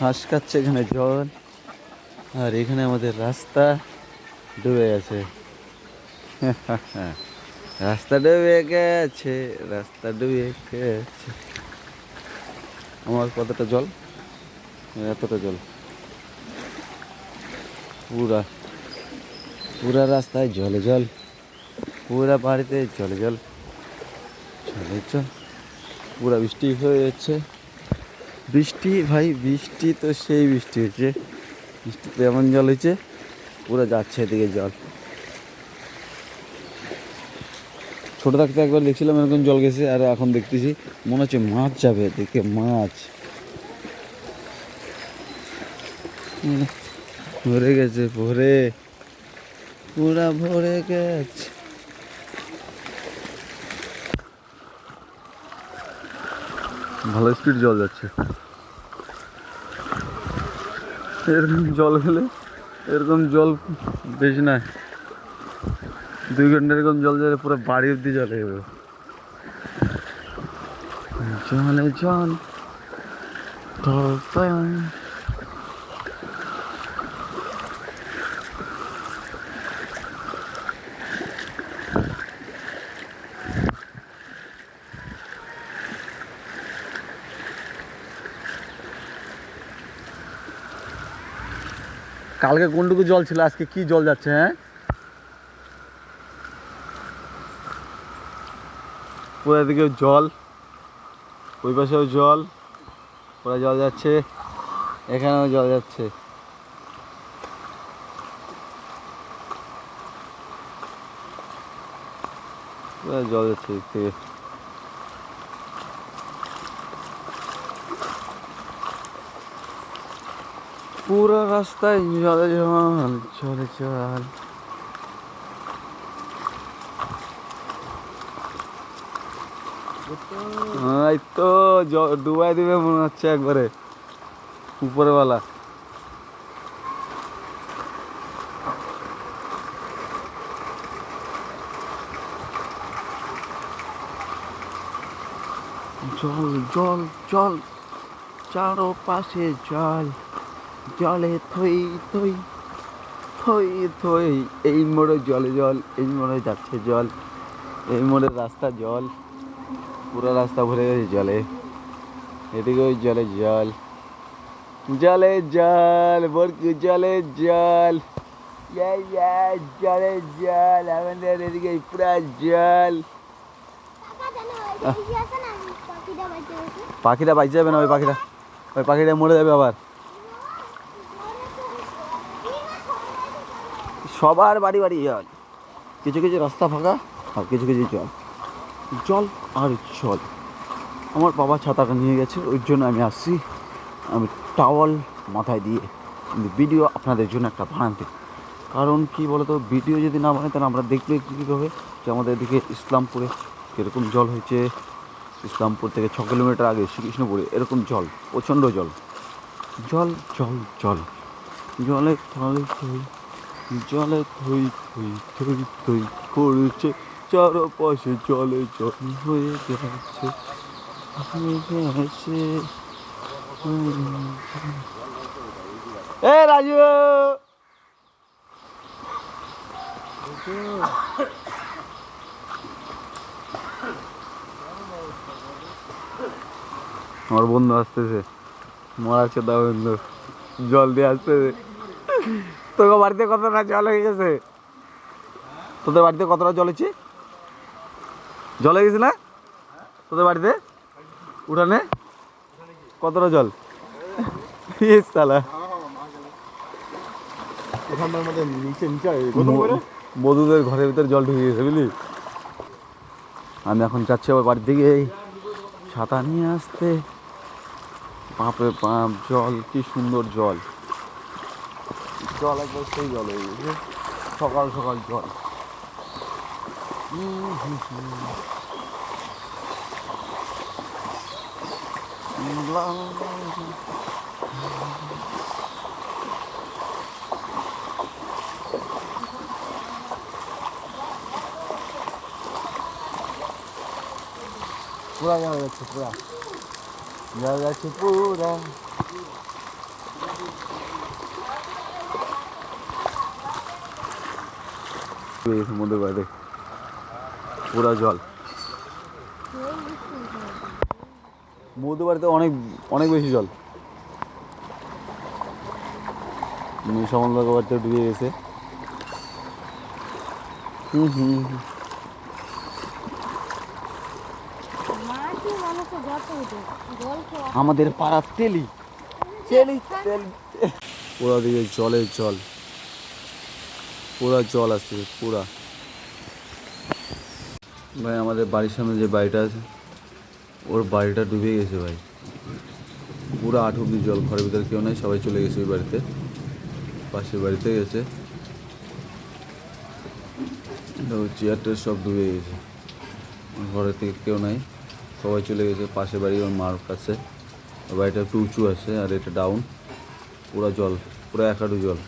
হাঁস খাচ্ছে এখানে জল, আর এখানে আমাদের রাস্তা ডুবে গেছে। রাস্তা ডুবে গেছে, রাস্তা ডুবে গেছে। আমার কতটা জল, এতটা জল, পুরা পুরা রাস্তায় জলে জল, পুরা বাড়িতে জলে জল, জলে জল। পুরা বৃষ্টি হয়ে যাচ্ছে, বৃষ্টি ভাই, বৃষ্টি তো সেই বৃষ্টি হয়েছে, বৃষ্টিতে এমন জল হয়েছে পুরো যাচ্ছে এদিকে জল। ছোট থাকতে একবার দেখছিলাম এরকম জল গেছে, আর এখন দেখতেছি মনে হচ্ছে মাছ যাবে এদিকে, মাছ ভরে গেছে, ভরে পুরা ভরে গেছে। ভালো স্পিড জল যাচ্ছে। এরকম জল গেলে, এরকম জল বেশি না, 2 ঘন্টা এরকম জল যাবে পুরো বাড়ি অব্দি জলে যাবে। জলে জল কালকে কোনটুকু জল ছিল, আজকে কি জল যাচ্ছে? হ্যাঁ, পুরো এদিকে জল, ওই পাশেও জল, পুরো জল যাচ্ছে, এখানেও জল যাচ্ছে। পুরো জল যাচ্ছে এদিক থেকে। পুরো রাস্তায় জলে জল, জলে জল। এই তো ডুবাই দিবে মনে হচ্ছে একবারে উপরওয়ালা। জল জল জল, চারো পাশে জল, জলে থই থই থই থই। এই মোড়ে জলে জল, এই মোড়ে যাচ্ছে জল, এই মোড়ের রাস্তা জল, পুরো রাস্তা ভরে গেছে জলে। এদিকে ওই জলে জল, জলে জল, বরকু জলে জল, জলে জল, আমাদের এদিকে পুরা জল। পাখিটা বাইচে যাবে না, ওই পাখিটা মরে যাবে আবার। সবার বাড়ি বাড়ি জল, কিছু কিছু রাস্তা ফাঁকা, আর কিছু কিছু জল, জল আর জল। আমার বাবা ছাতাটা নিয়ে গেছে, ওই জন্য আমি আসছি, আমি টাওয়াল মাথায় দিয়ে ভিডিও আপনাদের জন্য একটা বানাতে। কারণ কি বলতো, ভিডিও যদি না বানাই তাহলে আমরা দেখলে কীভাবে যে আমাদের এদিকে ইসলামপুরে কীরকম জল হয়েছে। ইসলামপুর থেকে 6 কিলোমিটার আগে শ্রীকৃষ্ণপুরে এরকম জল, প্রচণ্ড জল, জল জল জল, জলে থই থই, জলে থই থই থই থই করছে, চারপাশে জলে জল হয়ে গেছে। এ রাজু, আমার বন্ধু আসতেছে, মরাচ্ছে দা বন্ধু, জল দিয়ে আসতেছে। তোকে বাড়িতে কতটা জল হয়ে গেছে? তোদের বাড়িতে কতটা জল হয়েছে? জল হয়ে গেছে না তোদের বাড়িতে? উঠানে কতটা জল? সালা মধুদের ঘরের ভিতরে জল ঢুকে গেছে বুঝলি। আমি এখন যাচ্ছি আবার বাড়ির দিকে, ছাতা নিয়ে আসতে। বাপরে বাপ, জল কি সুন্দর জল, জল একবার সেই জল হয়ে গেছে, সকাল সকাল জল। পুরা যাওয়া যাচ্ছে, পুরা যাওয়া যাচ্ছে, পুরা সমুদ্রের বাইরে পুরা জল। সমুদ্রের বাড়িতে অনেক অনেক বেশি জল। সমুদ্রের বাড়িতে ডুবে গেছে। আমাদের পাড়ার তেলি তেলি তেল পুরা দিকে জলের জল, পুরা জল আসছে পুরা। ভাই আমাদের বাড়ির সামনে যে বাড়িটা আছে ওর বাড়িটা ডুবে গেছে ভাই, পুরো 8 অব্দি জল। ঘরের ভিতরে কেউ নেই, সবাই চলে গেছে ওই বাড়িতে, পাশের বাড়িতে গেছে। চেয়ারটা সব ডুবে গেছে, ঘরের থেকে কেউ নাই, সবাই চলে গেছে পাশের বাড়ি ওর মার কাছে। বাড়িটা একটু উঁচু আছে আর এটা ডাউন, পুরো জল, পুরো 1 হাঁটু জল।